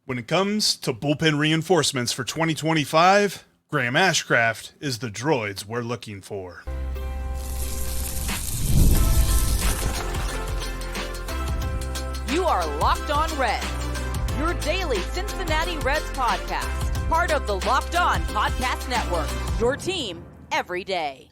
When it comes to bullpen reinforcements for 2025, Graham Ashcraft is the droids we're looking for. You are Locked On Reds, your daily Cincinnati Reds podcast, part of the Locked On Podcast Network, your team every day.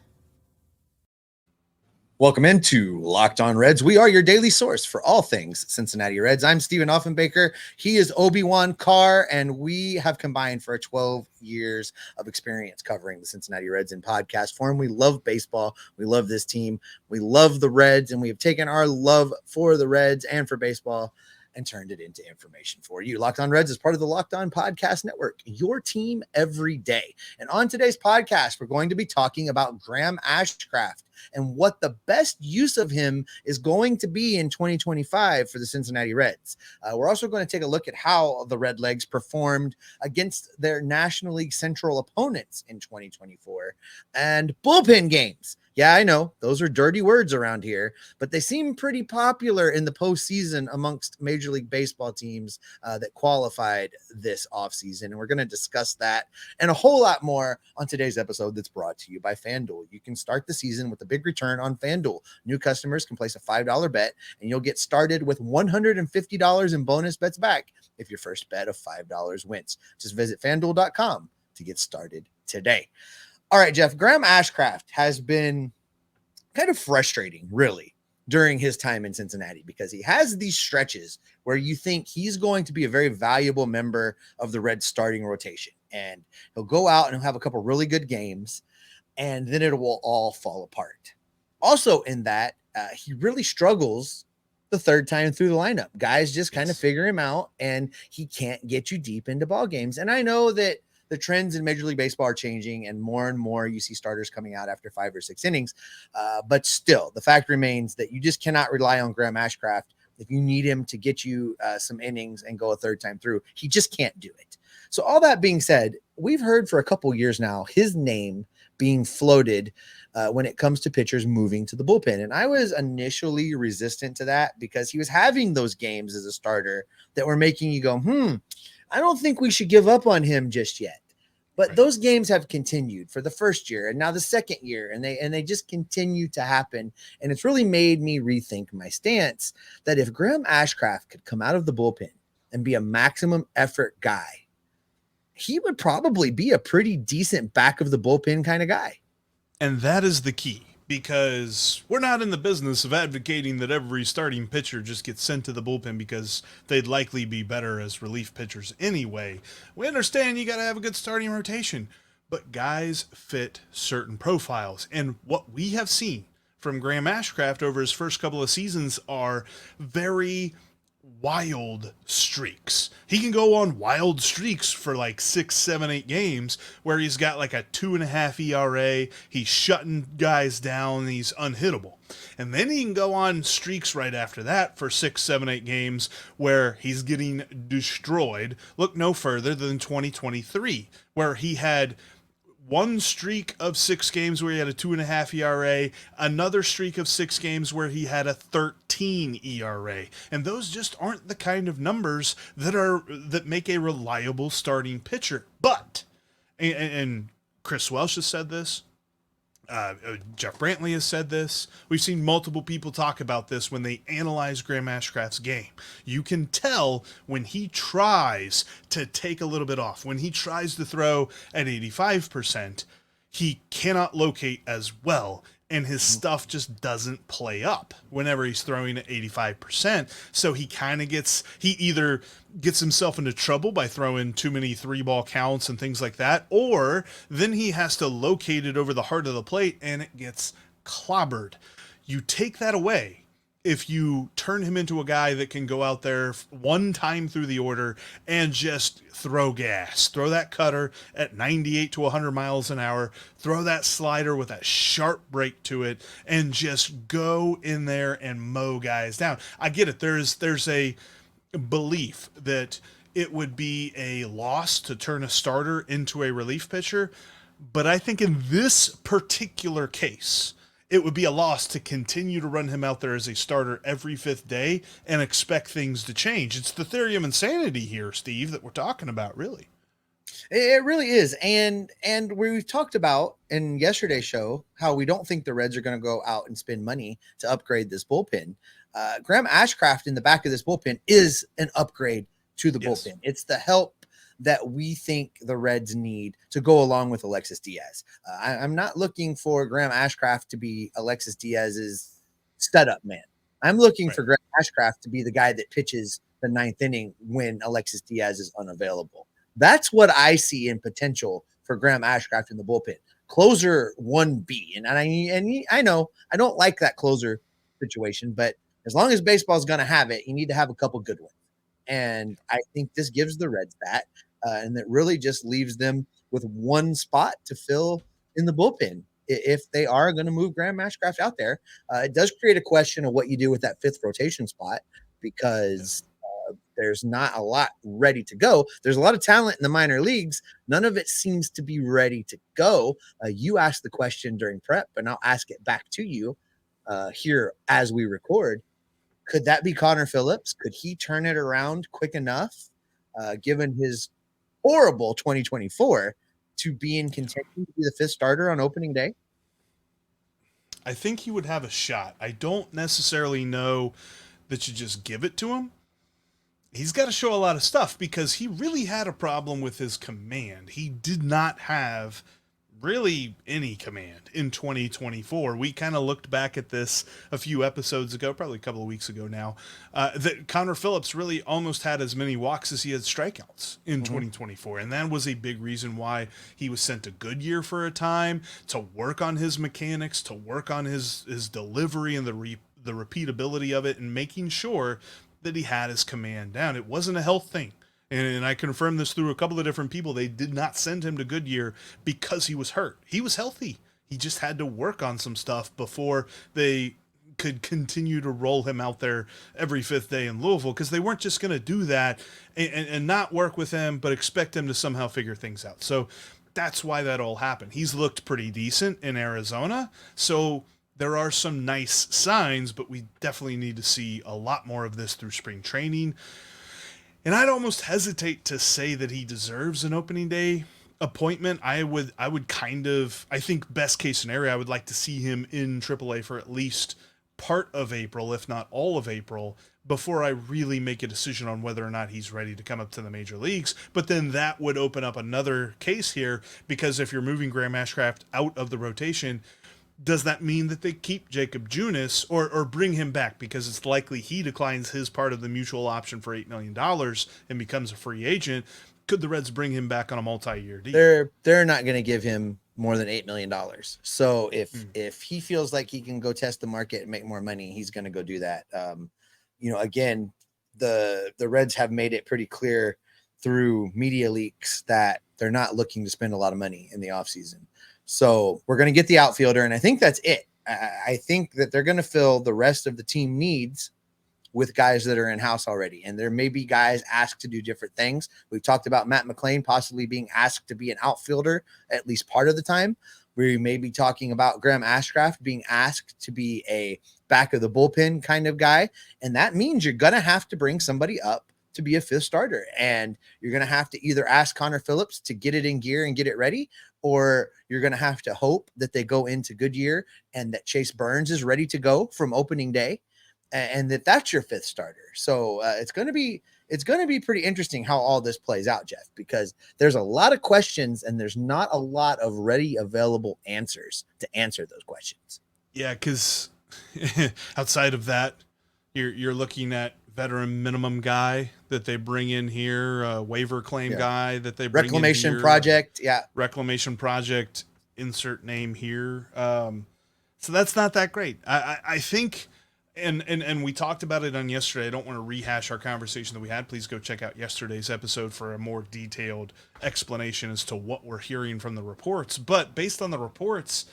Welcome into Locked On Reds. We are your daily source for all things Cincinnati Reds. I'm Stephen Offenbaker. He is Obi-Wan Carr, and we have combined for 12 years of experience covering the Cincinnati Reds in podcast form. We love baseball. We love this team. We love the Reds, and we have taken our love for the Reds and for baseball and turned it into information for you. Locked On Reds is part of the Locked On Podcast Network, your team every day. And on today's podcast, we're going to be talking about Graham Ashcraft and what the best use of him is going to be in 2025 for the Cincinnati Reds. We're also going to take a look at how the Redlegs performed against their National League Central opponents in 2024 and bullpen games. Yeah, I know those are dirty words around here, but they seem pretty popular in the postseason amongst Major League Baseball teams that qualified this offseason. And we're going to discuss that and a whole lot more on today's episode that's brought to you by FanDuel. You can start the season with a big return on FanDuel. New customers can place a $5 bet, and you'll get started with $150 in bonus bets back if your first bet of $5 wins. Just visit FanDuel.com to get started today. All right, Jeff, Graham Ashcraft has been kind of frustrating, really, during his time in Cincinnati because he has these stretches where you think he's going to be a very valuable member of the Reds starting rotation. And he'll go out and he'll have a couple really good games, and then it will all fall apart. Also in that, he really struggles the third time through the lineup. Guys just kind of figure him out, and he can't get you deep into ball games. And I know that the trends in Major League Baseball are changing, and more you see starters coming out after 5 or 6 innings. But still, the fact remains that you just cannot rely on Graham Ashcraft if you need him to get you some innings and go a third time through. He just can't do it. So all that being said, we've heard for a couple years now his name being floated when it comes to pitchers moving to the bullpen. And I was initially resistant to that because he was having those games as a starter that were making you go, I don't think we should give up on him just yet. But those games have continued for the first year and now the second year, and they just continue to happen. And it's really made me rethink my stance that if Graham Ashcraft could come out of the bullpen and be a maximum effort guy, he would probably be a pretty decent back of the bullpen kind of guy. And that is the key, because we're not in the business of advocating that every starting pitcher just gets sent to the bullpen because they'd likely be better as relief pitchers anyway. We understand you got to have a good starting rotation, but guys fit certain profiles. And what we have seen from Graham Ashcraft over his first couple of seasons are very wild streaks. He can go on wild streaks for like 6, 7, 8 games where he's got like a 2.5 ERA. He's shutting guys down. He's unhittable. And then he can go on streaks right after that for 6, 7, 8 games where he's getting destroyed. Look no further than 2023, where he had one streak of 6 games where he had a 2.5 ERA, another streak of 6 games where he had a 13 ERA. And those just aren't the kind of numbers that make a reliable starting pitcher. But, and Chris Welsh has said this, Jeff Brantley has said this. We've seen multiple people talk about this when they analyze Graham Ashcraft's game. You can tell when he tries to take a little bit off, when he tries to throw at 85%, he cannot locate as well, and his stuff just doesn't play up whenever he's throwing at 85%. So he either gets himself into trouble by throwing too many 3-ball counts and things like that, or then he has to locate it over the heart of the plate and it gets clobbered. You take that away if you turn him into a guy that can go out there one time through the order and just throw gas, throw that cutter at 98 to 100 miles an hour, throw that slider with a sharp break to it, and just go in there and mow guys down. I get it. There's a belief that it would be a loss to turn a starter into a relief pitcher, but I think in this particular case, it would be a loss to continue to run him out there as a starter every fifth day and expect things to change. It's the theory of insanity here, Steve, that we're talking about, really. It really is. And we've talked about in yesterday's show how we don't think the Reds are going to go out and spend money to upgrade this bullpen. Graham Ashcraft in the back of this bullpen is an upgrade to the bullpen. It's the help that we think the Reds need to go along with Alexis Diaz. I'm not looking for Graham Ashcraft to be Alexis Diaz's stud-up man. I'm looking for Graham Ashcraft to be the guy that pitches the ninth inning when Alexis Diaz is unavailable. That's what I see in potential for Graham Ashcraft in the bullpen. Closer 1B. And I know I don't like that closer situation, but as long as baseball's going to have it, you need to have a couple good ones. And I think this gives the Reds that. And that really just leaves them with one spot to fill in the bullpen. If they are going to move Graham Ashcraft out there, it does create a question of what you do with that fifth rotation spot, because there's not a lot ready to go. There's a lot of talent in the minor leagues. None of it seems to be ready to go. You asked the question during prep, and I'll ask it back to you here as we record. Could that be Connor Phillips? Could he turn it around quick enough, given his horrible 2024, to be in contention to be the fifth starter on opening day? I think he would have a shot. I don't necessarily know that you just give it to him. He's got to show a lot of stuff, because he really had a problem with his command. He did not have really any command in 2024. We kind of looked back at this a few episodes ago, probably a couple of weeks ago now, that Connor Phillips really almost had as many walks as he had strikeouts in 2024. And that was a big reason why he was sent to Goodyear for a time, to work on his mechanics, to work on his delivery and the repeatability of it, and making sure that he had his command down. It wasn't a health thing. And I confirmed this through a couple of different people. They did not send him to Goodyear because he was hurt. He was healthy. He just had to work on some stuff before they could continue to roll him out there every fifth day in Louisville, because they weren't just going to do that and not work with him, but expect him to somehow figure things out. So that's why that all happened. He's looked pretty decent in Arizona. So there are some nice signs, but we definitely need to see a lot more of this through spring training. And I'd almost hesitate to say that he deserves an opening day appointment. I think best case scenario, I would like to see him in AAA for at least part of April, if not all of April, before I really make a decision on whether or not he's ready to come up to the major leagues. But then that would open up another case here, because if you're moving Graham Ashcraft out of the rotation, does that mean that they keep Jacob Junis or bring him back? Because it's likely he declines his part of the mutual option for $8 million and becomes a free agent. Could the Reds bring him back on a multi-year deal? They're not going to give him more than $8 million. So if he feels like he can go test the market and make more money, he's going to go do that. Again, the Reds have made it pretty clear through media leaks that they're not looking to spend a lot of money in the offseason. So we're going to get the outfielder, and I think that's it. I think that they're going to fill the rest of the team needs with guys that are in-house already. And there may be guys asked to do different things. We've talked about Matt McLain possibly being asked to be an outfielder at least part of the time. We may be talking about Graham Ashcraft being asked to be a back of the bullpen kind of guy. And that means you're going to have to bring somebody up to be a fifth starter. And you're going to have to either ask Connor Phillips to get it in gear and get it ready, or you're going to have to hope that they go into Goodyear and that Chase Burns is ready to go from opening day, and that's your fifth starter. So it's going to be pretty interesting how all this plays out, Jeff, because there's a lot of questions and there's not a lot of ready available answers to answer those questions. Yeah, because outside of that, you're looking at veteran minimum guy that they bring in here, waiver claim guy that they bring reclamation in here, project. Reclamation project, insert name here. So that's not that great. I think, and we talked about it on yesterday. I don't want to rehash our conversation that we had. Please go check out yesterday's episode for a more detailed explanation as to what we're hearing from the reports. But based on the reports,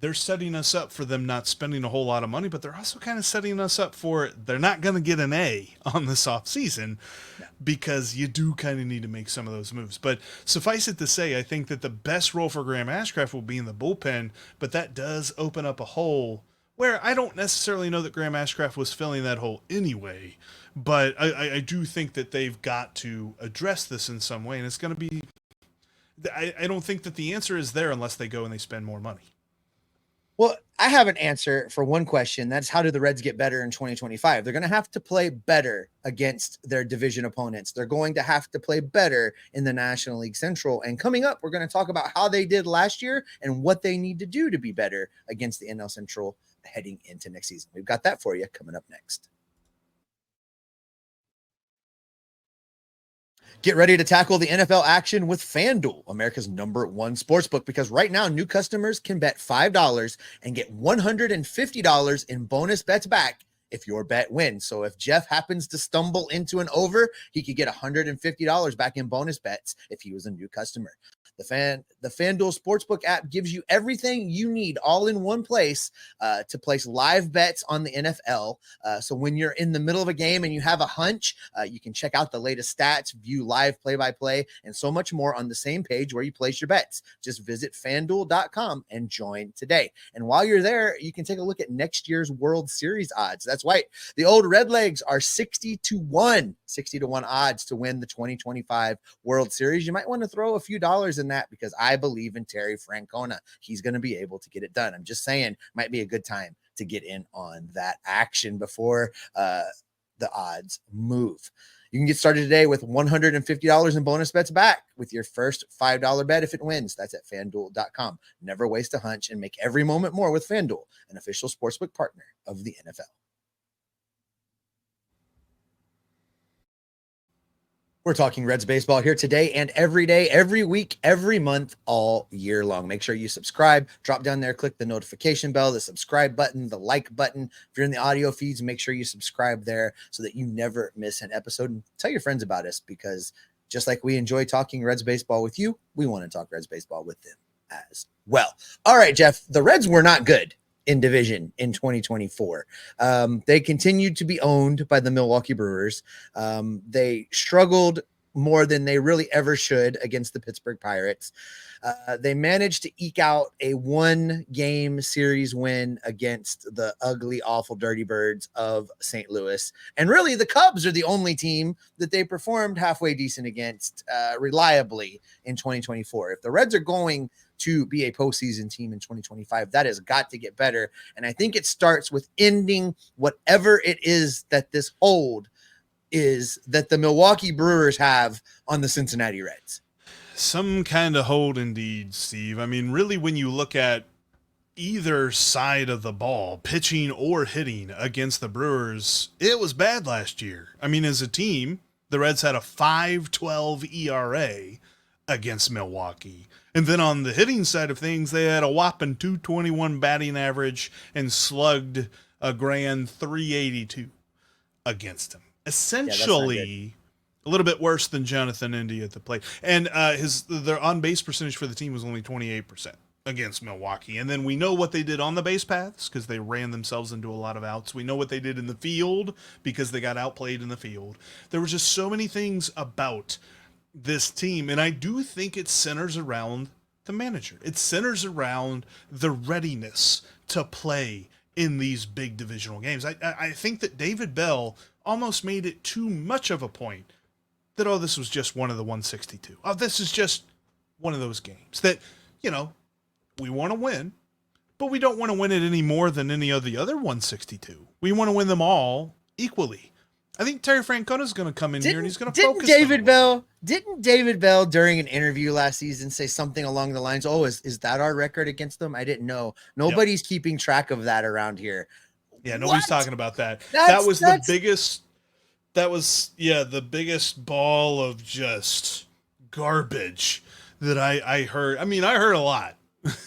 they're setting us up for them not spending a whole lot of money, but they're also kind of setting us up for they're not going to get an A on this offseason because you do kind of need to make some of those moves. But suffice it to say, I think that the best role for Graham Ashcraft will be in the bullpen, but that does open up a hole where I don't necessarily know that Graham Ashcraft was filling that hole anyway. But I do think that they've got to address this in some way, and it's going to be... I don't think that the answer is there unless they go and they spend more money. Well, I have an answer for one question. That's how do the Reds get better in 2025? They're going to have to play better against their division opponents. They're going to have to play better in the National League Central. And coming up, we're going to talk about how they did last year and what they need to do to be better against the NL Central heading into next season. We've got that for you coming up next. Get ready to tackle the NFL action with FanDuel, America's #1 sportsbook, because right now new customers can bet $5 and get $150 in bonus bets back if your bet wins. So if Jeff happens to stumble into an over, he could get $150 back in bonus bets if he was a new customer. The FanDuel Sportsbook app gives you everything you need all in one place to place live bets on the NFL. So when you're in the middle of a game and you have a hunch, you can check out the latest stats, view live play-by-play, and so much more on the same page where you place your bets. Just visit FanDuel.com and join today. And while you're there, you can take a look at next year's World Series odds. That's right. The old Redlegs are 60-1 odds to win the 2025 World Series. You might want to throw a few dollars in that because I believe in Terry Francona. He's going to be able to get it done. I'm just saying, might be a good time to get in on that action before the odds move. You can get started today with $150 in bonus bets back with your first $5 bet if it wins. That's at FanDuel.com. Never waste a hunch and make every moment more with FanDuel, an official sportsbook partner of the NFL. We're talking Reds baseball here today and every day, every week, every month, all year long. Make sure you subscribe. Drop down there, click the notification bell, the subscribe button, the like button. If you're in the audio feeds, make sure you subscribe there so that you never miss an episode. And tell your friends about us because just like we enjoy talking Reds baseball with you, we want to talk Reds baseball with them as well. All right, Jeff, the Reds were not good in division in 2024. They continued to be owned by the Milwaukee Brewers. They struggled more than they really ever should against the Pittsburgh Pirates. They managed to eke out a 1-game series win against the ugly, awful Dirty Birds of St. Louis. And really, the Cubs are the only team that they performed halfway decent against reliably in 2024. If the Reds are going to be a postseason team in 2025, that has got to get better. And I think it starts with ending whatever it is that this hold is that the Milwaukee Brewers have on the Cincinnati Reds. Some kind of hold indeed, Steve. I mean, really, when you look at either side of the ball, pitching or hitting against the Brewers, it was bad last year. I mean, as a team, the Reds had a 5.12 ERA against Milwaukee. And then on the hitting side of things, they had a whopping .221 batting average and slugged a grand .382 against him. Essentially, a little bit worse than Jonathan India at the plate. And their on-base percentage for the team was only 28% against Milwaukee. And then we know what they did on the base paths because they ran themselves into a lot of outs. We know what they did in the field because they got outplayed in the field. There were just so many things about this team, and I do think it centers around the manager. It centers around the readiness to play in these big divisional games. I think that David Bell almost made it too much of a point that, oh, this was just one of the 162. Oh, this is just one of those games that, you know, we want to win, but we don't want to win it any more than any of the other 162. We want to win them all equally. I think Terry Francona is going to come in here and he's going to focus. Didn't David Bell during an interview last season say something along the lines, "Oh, is that our record against them?" I didn't know. Nobody's keeping track of that around here. Yeah, nobody's talking about that. That was the biggest. That was the biggest ball of just garbage that I heard. I mean, I heard a lot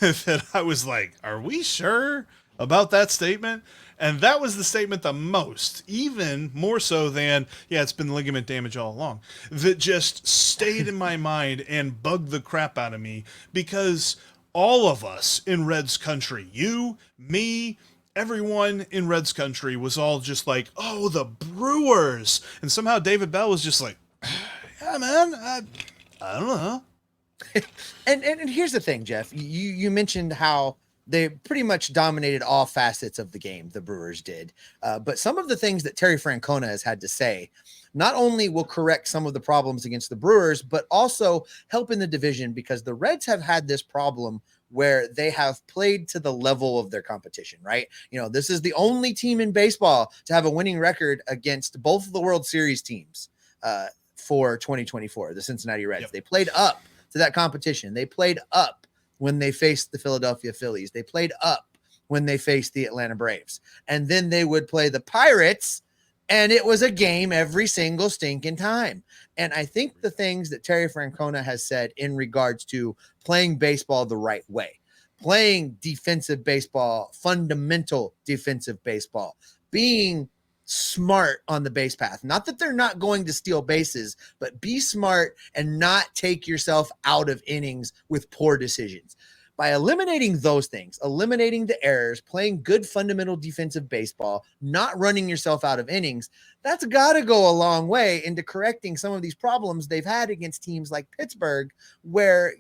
that I was like, "Are we sure about that statement?" And that was the statement the most, even more so than, it's been ligament damage all along, that just stayed in my mind and bugged the crap out of me because all of us in Reds country, you, me, everyone in Reds country was all just like, oh, the Brewers. And somehow David Bell was just like, Yeah, man. I don't know. And here's the thing, Jeff. You mentioned how they pretty much dominated all facets of the game. The Brewers did, but some of the things that Terry Francona has had to say not only will correct some of the problems against the Brewers, but also help in the division, because the Reds have had this problem where they have played to the level of their competition, right? You know, this is the only team in baseball to have a winning record against both of the World Series teams for 2024, the Cincinnati Reds. Yep. They played up to that competition. They played up when they faced the Philadelphia Phillies. They played up when they faced the Atlanta Braves. And then they would play the Pirates, and it was a game every single stinking time. And I think the things that Terry Francona has said in regards to playing baseball the right way, playing defensive baseball, fundamental defensive baseball, being smart on the base path. Not that they're not going to steal bases, but be smart and not take yourself out of innings with poor decisions. By eliminating those things, eliminating the errors, playing good fundamental defensive baseball, not running yourself out of innings, that's got to go a long way into correcting some of these problems they've had against teams like Pittsburgh, where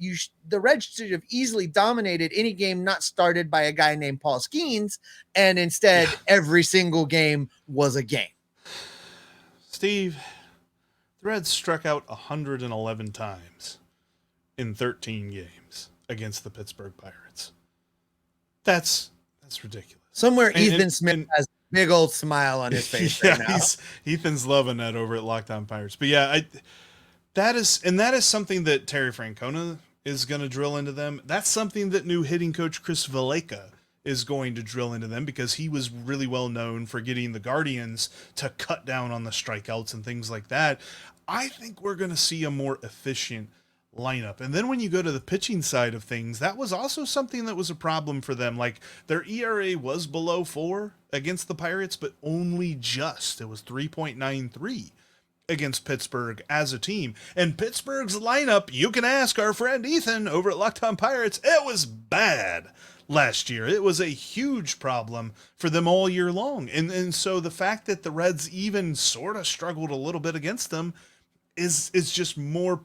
the Reds should have easily dominated any game not started by a guy named Paul Skeens, and instead every single game was a game. Steve, the Reds struck out 111 times in 13 games against the Pittsburgh Pirates. That's ridiculous. Somewhere Ethan Smith has a big old smile on his face right now. Ethan's loving that over at Locked On Pirates. But yeah, that is something that Terry Francona is going to drill into them. That's something that new hitting coach Chris Valleca is going to drill into them, because he was really well known for getting the Guardians to cut down on the strikeouts and things like that. I think we're going to see a more efficient lineup. And then when you go to the pitching side of things, that was also something that was a problem for them. Like, their ERA was below 4 against the Pirates, but only just. It was 3.93 against Pittsburgh as a team. And Pittsburgh's lineup, you can ask our friend Ethan over at Locked On Pirates, it was bad last year. It was a huge problem for them all year long. And so the fact that the Reds even sort of struggled a little bit against them is just more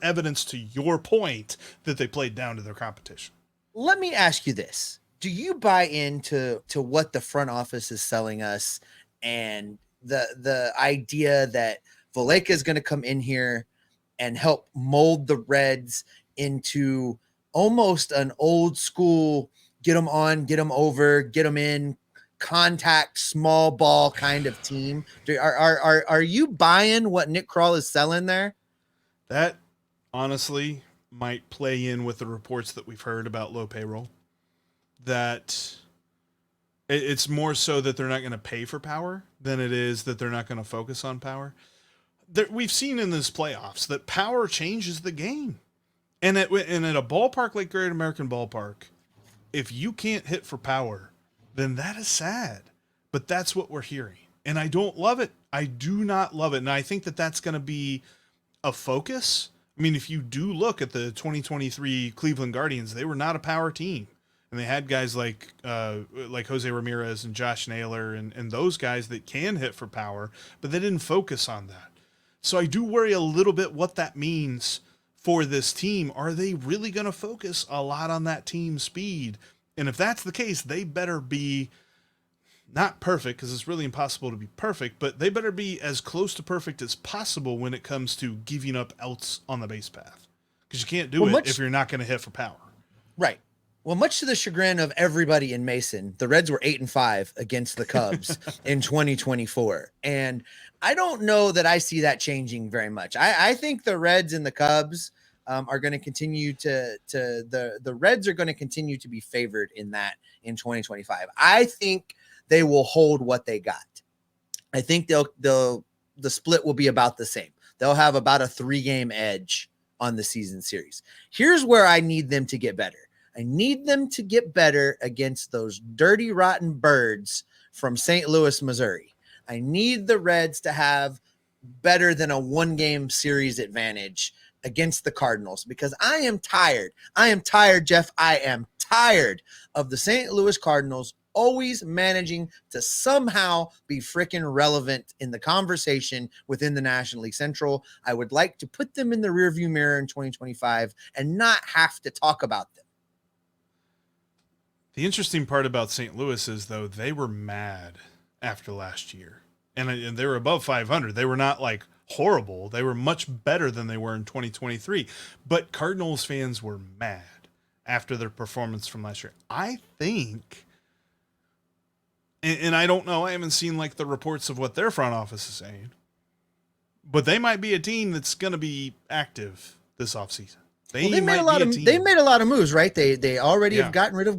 evidence to your point that they played down to their competition. Let me ask you this. Do you buy into what the front office is selling us, and the idea that Valleca is going to come in here and help mold the Reds into almost an old school, get them on, get them over, get them in, contact, small ball kind of team? Are you buying what Nick Krall is selling there? That honestly might play in with the reports that we've heard about low payroll, that it's more so that they're not going to pay for power than it is that they're not going to focus on power. We've seen in this playoffs that power changes the game. And at a ballpark like Great American Ballpark, if you can't hit for power, then that is sad. But that's what we're hearing. And I don't love it. I do not love it. And I think that that's going to be a focus. I mean, if you do look at the 2023 Cleveland Guardians, they were not a power team. And they had guys like Jose Ramirez and Josh Naylor and those guys that can hit for power, but they didn't focus on that. So I do worry a little bit what that means for this team. Are they really going to focus a lot on that team speed? And if that's the case, they better be not perfect, because it's really impossible to be perfect, but they better be as close to perfect as possible when it comes to giving up outs on the base path, because you can't do it if you're not going to hit for power. Right. Well, much to the chagrin of everybody in Mason, the Reds were 8-5 against the Cubs in 2024. And I don't know that I see that changing very much. I think the Reds and the Cubs are going to continue the Reds are going to continue to be favored in 2025. I think they will hold what they got. I think the split will be about the same. They'll have about a 3-game edge on the season series. Here's where I need them to get better. I need them to get better against those dirty, rotten birds from St. Louis, Missouri. I need the Reds to have better than a 1-game series advantage against the Cardinals, because I am tired. I am tired, Jeff. I am tired of the St. Louis Cardinals always managing to somehow be freaking relevant in the conversation within the National League Central. I would like to put them in the rearview mirror in 2025 and not have to talk about them. The interesting part about St. Louis is, though, they were mad after last year. And they were above 500. They were not like horrible. They were much better than they were in 2023. But Cardinals fans were mad after their performance from last year. I think, and I don't know, I haven't seen like the reports of what their front office is saying, but they might be a team that's going to be active this offseason. They made a lot of moves, right? They already have gotten rid of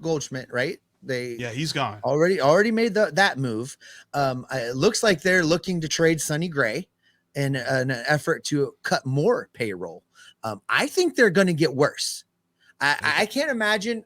Goldschmidt, right? He's gone. Already made that move. It looks like they're looking to trade Sonny Gray in an effort to cut more payroll. I think they're going to get worse. I can't imagine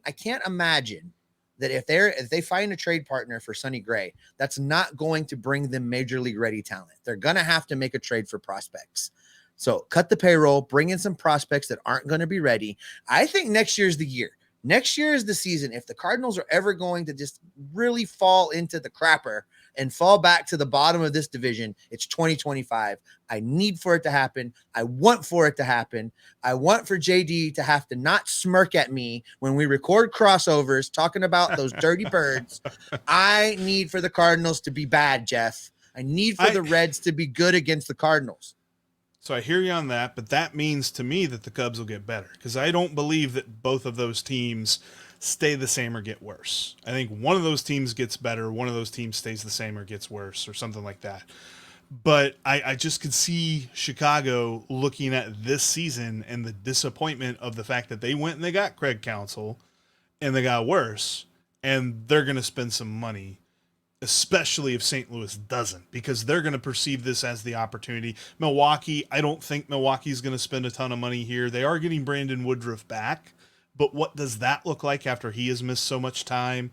that if they find a trade partner for Sonny Gray, that's not going to bring them major league ready talent. They're going to have to make a trade for prospects. So cut the payroll, bring in some prospects that aren't going to be ready. I think next year's the year. Next year is the season. If the Cardinals are ever going to just really fall into the crapper and fall back to the bottom of this division, it's 2025. I need for it to happen. I want for it to happen. I want for JD to have to not smirk at me when we record crossovers talking about those dirty birds. I need for the Cardinals to be bad, Jeff. I need for the Reds to be good against the Cardinals. So I hear you on that, but that means to me that the Cubs will get better, because I don't believe that both of those teams stay the same or get worse. I think one of those teams gets better, one of those teams stays the same or gets worse, or something like that. But I just could see Chicago looking at this season and the disappointment of the fact that they went and they got Craig Counsell and they got worse, and they're going to spend some money, especially if St. Louis doesn't, because they're going to perceive this as the opportunity. Milwaukee, I don't think Milwaukee's going to spend a ton of money here. They are getting Brandon Woodruff back, but what does that look like after he has missed so much time?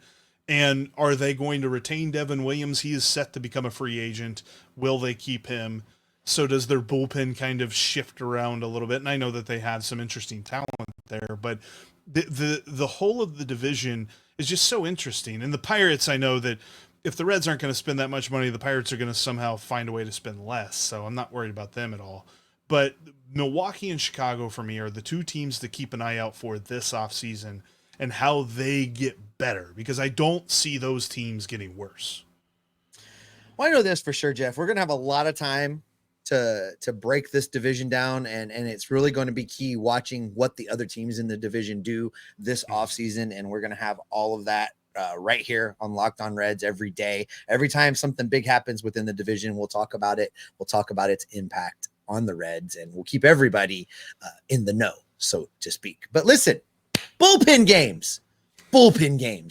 And are they going to retain Devin Williams? He is set to become a free agent. Will they keep him? So does their bullpen kind of shift around a little bit? And I know that they have some interesting talent there, but the whole of the division is just so interesting. And the Pirates, I know that if the Reds aren't going to spend that much money, the Pirates are going to somehow find a way to spend less. So I'm not worried about them at all. But Milwaukee and Chicago for me are the two teams to keep an eye out for this offseason and how they get better, because I don't see those teams getting worse. Well, I know this for sure, Jeff. We're going to have a lot of time to break this division down, and it's really going to be key watching what the other teams in the division do this offseason, and we're going to have all of that right here on Locked On Reds every day. Every time something big happens within the division, we'll talk about it. We'll talk about its impact on the Reds, and we'll keep everybody in the know, so to speak. But listen, bullpen games,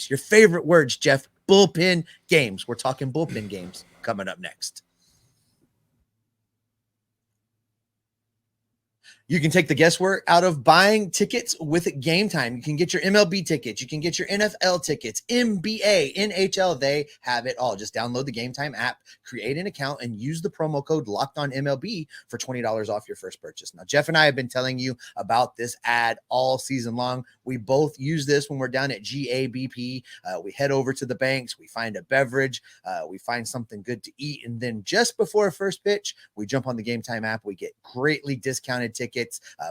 your favorite words, Jeff, bullpen games. We're talking bullpen games coming up next. You can take the guesswork out of buying tickets with GameTime. You can get your MLB tickets. You can get your NFL tickets, NBA, NHL. They have it all. Just download the GameTime app, create an account, and use the promo code LOCKEDONMLB for $20 off your first purchase. Now, Jeff and I have been telling you about this ad all season long. We both use this when we're down at GABP. We head over to the banks. We find a beverage. We find something good to eat. And then just before first pitch, we jump on the GameTime app. We get greatly discounted tickets.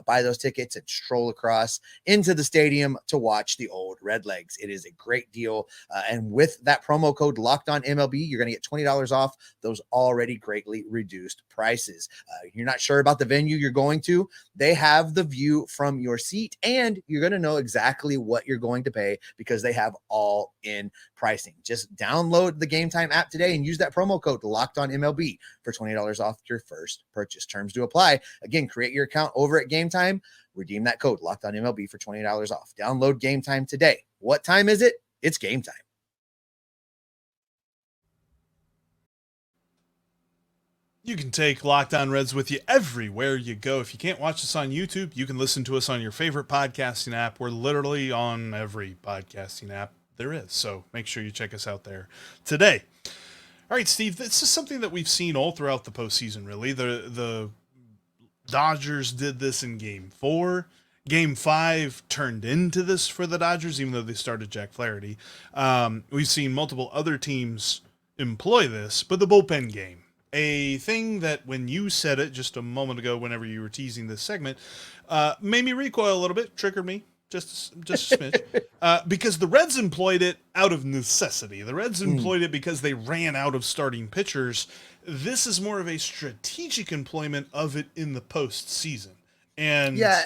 Buy those tickets and stroll across into the stadium to watch the old Redlegs. It is a great deal. And with that promo code Locked On MLB, you're going to get $20 off those already greatly reduced prices. You're not sure about the venue you're going to, they have the view from your seat, and you're going to know exactly what you're going to pay because they have all in pricing. Just download the GameTime app today and use that promo code Locked On MLB for $20 off your first purchase. Terms do apply. Again, create your account over at GameTime. Redeem that code Locked On MLB for $20 off. Download GameTime today. What time is it? It's game time. You can take Locked On Reds with you everywhere you go. If you can't watch us on YouTube, you can listen to us on your favorite podcasting app. We're literally on every podcasting app there is, so make sure you check us out there today. All right, Steve, this is something that we've seen all throughout the postseason, really. The Dodgers did this in Game 4. Game 5 turned into this for the Dodgers, even though they started Jack Flaherty. We've seen multiple other teams employ this, but the bullpen game, a thing that when you said it just a moment ago, whenever you were teasing this segment, made me recoil a little bit, triggered me just a smidge, because the Reds employed it out of necessity. The Reds employed it because they ran out of starting pitchers. This is more of a strategic employment of it in the postseason. And yeah,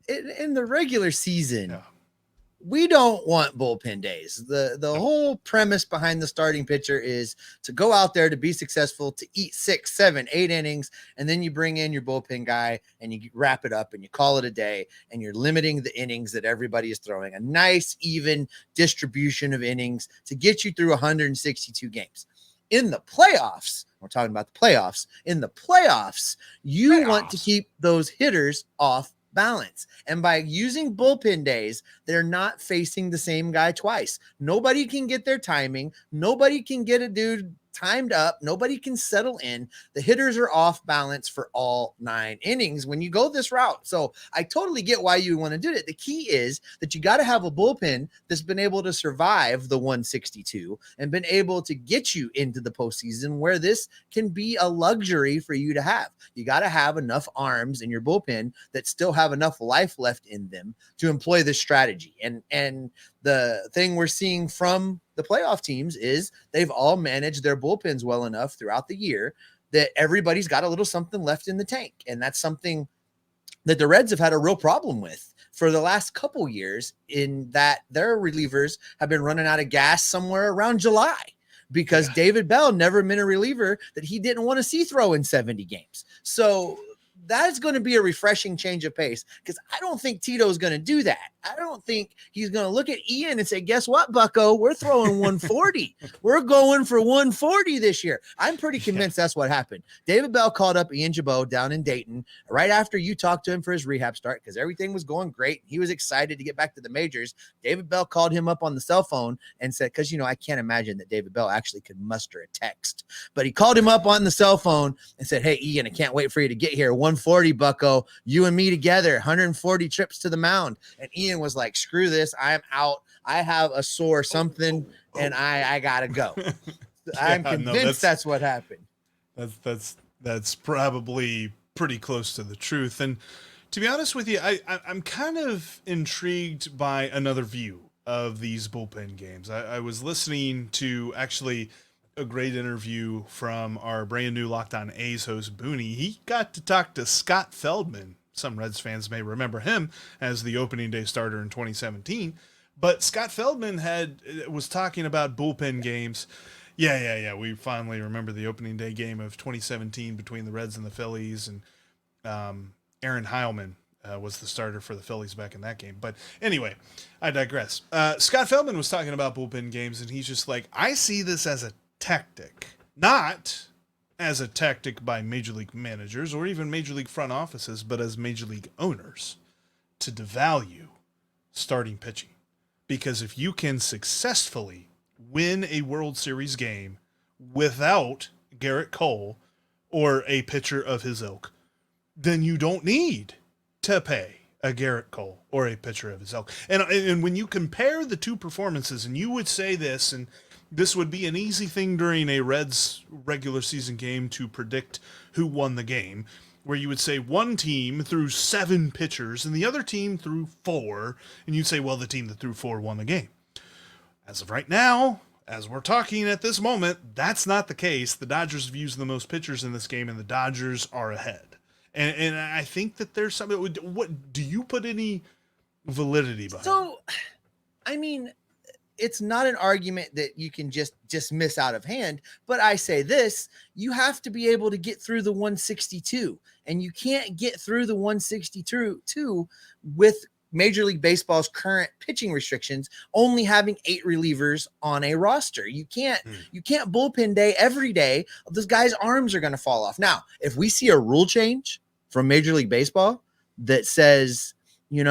in the regular season, we don't want bullpen days. The whole premise behind the starting pitcher is to go out there to be successful, to eat 6, 7, 8 innings, and then you bring in your bullpen guy and you wrap it up and you call it a day, and you're limiting the innings that everybody is throwing. A nice, even distribution of innings to get you through 162 games. In the playoffs, we're talking about the playoffs. In the playoffs, you want to keep those hitters off balance. And by using bullpen days, they're not facing the same guy twice. Nobody can get their timing. Nobody can get a dude timed up. Nobody can settle in. The hitters are off balance for all 9 innings when you go this route. So I totally get why you want to do it. The key is that you got to have a bullpen that's been able to survive the 162 and been able to get you into the postseason, where this can be a luxury for you to have. You got to have enough arms in your bullpen that still have enough life left in them to employ this strategy. And the thing we're seeing from the playoff teams is they've all managed their bullpens well enough throughout the year that everybody's got a little something left in the tank. And that's something that the Reds have had a real problem with for the last couple years, in that their relievers have been running out of gas somewhere around July, because David Bell never been a reliever that he didn't want to see throw in 70 games. So that's going to be a refreshing change of pace, because I don't think Tito's going to do that. I don't think he's going to look at Ian and say, guess what, bucko, we're throwing 140. We're going for 140 this year. I'm pretty convinced that's what happened. David Bell called up Ian Jabot down in Dayton right after you talked to him for his rehab start, because everything was going great. He was excited to get back to the majors. David Bell called him up on the cell phone and said, because, I can't imagine that David Bell actually could muster a text, but he called him up on the cell phone and said, hey, Ian, I can't wait for you to get here. 140, bucko, you and me together, 140 trips to the mound. And Ian was like, screw this, I'm out. I have a sore something, and I gotta go. I'm convinced that's what happened. That's probably pretty close to the truth. And to be honest with you, I'm kind of intrigued by another view of these bullpen games. I was listening to actually a great interview from our brand new Locked On A's host, Booney. He got to talk to Scott Feldman. Some Reds fans may remember him as the opening day starter in 2017. But Scott Feldman was talking about bullpen games. Yeah. We finally remember the opening day game of 2017 between the Reds and the Phillies. And Aaron Heilman was the starter for the Phillies back in that game. But anyway, I digress. Scott Feldman was talking about bullpen games, and he's just like, I see this as a tactic, not as a tactic by Major League managers or even Major League front offices, but as Major League owners to devalue starting pitching. Because if you can successfully win a World Series game without Garrett Cole or a pitcher of his ilk, then you don't need to pay a Garrett Cole or a pitcher of his ilk. And when you compare the two performances, and you would say this, and this would be an easy thing during a Reds regular season game to predict who won the game, where you would say one team threw 7 pitchers and the other team threw 4, and you'd say, well, the team that threw 4 won the game. As of right now, as we're talking at this moment, that's not the case. The Dodgers have used the most pitchers in this game, and the Dodgers are ahead. And I think that there's something. What do you put any validity behind? So, I mean, it's not an argument that you can just dismiss out of hand, but I say this, you have to be able to get through the 162, and you can't get through the 162 with Major League Baseball's current pitching restrictions, only having 8 relievers on a roster. You can't bullpen day every day. Those guys' arms are going to fall off. Now, if we see a rule change from Major League Baseball that says, maybe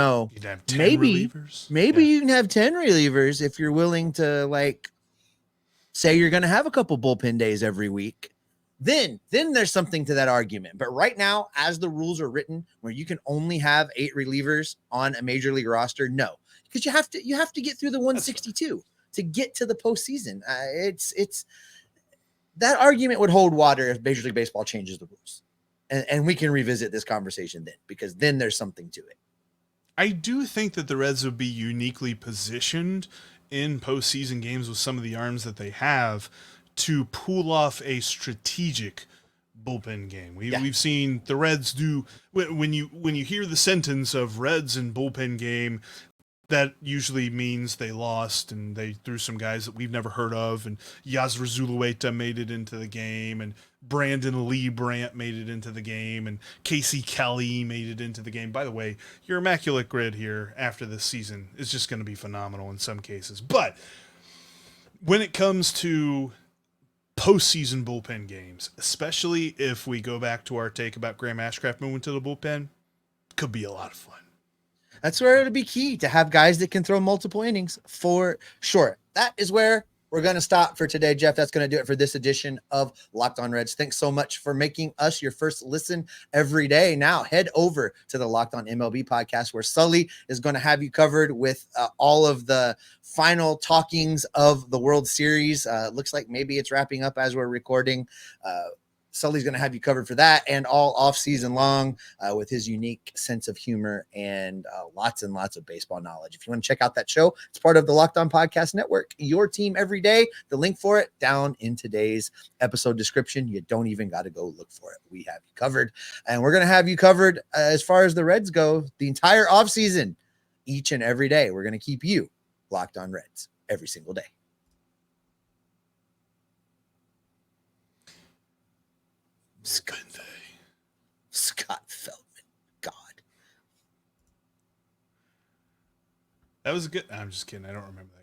you can have 10 relievers if you're willing to, like, say you're going to have a couple bullpen days every week. then there's something to that argument. But right now, as the rules are written, where you can only have 8 relievers on a major league roster, no, because you have to get through the 162 to get to the postseason. It's that argument would hold water if Major League Baseball changes the rules, and we can revisit this conversation then, because then there's something to it. I do think that the Reds would be uniquely positioned in postseason games with some of the arms that they have to pull off a strategic bullpen game. We've seen the Reds do, when you hear the sentence of Reds and bullpen game, that usually means they lost and they threw some guys that we've never heard of, and Yasser Zulueta made it into the game, and Brandon Lee Brandt made it into the game, and Casey Kelly made it into the game. By the way, your immaculate grid here after this season is just going to be phenomenal in some cases. But when it comes to postseason bullpen games, especially if we go back to our take about Graham Ashcraft moving to the bullpen, could be a lot of fun. That's where it'll be key to have guys that can throw multiple innings for sure. That is where we're going to stop for today, Jeff. That's going to do it for this edition of Locked On Reds. Thanks so much for making us your first listen every day. Now head over to the Locked On MLB podcast, where Sully is going to have you covered with all of the final talkings of the World Series. Looks like maybe it's wrapping up as we're recording. Sully's going to have you covered for that and all off season long with his unique sense of humor and lots of baseball knowledge. If you want to check out that show, it's part of the Locked On Podcast Network, your team every day. The link for it down in today's episode description. You don't even got to go look for it. We have you covered, and we're going to have you covered as far as the Reds go the entire off season, each and every day. We're going to keep you locked on Reds every single day. Scott Feldman. God. That was a good. I'm just kidding. I don't remember that.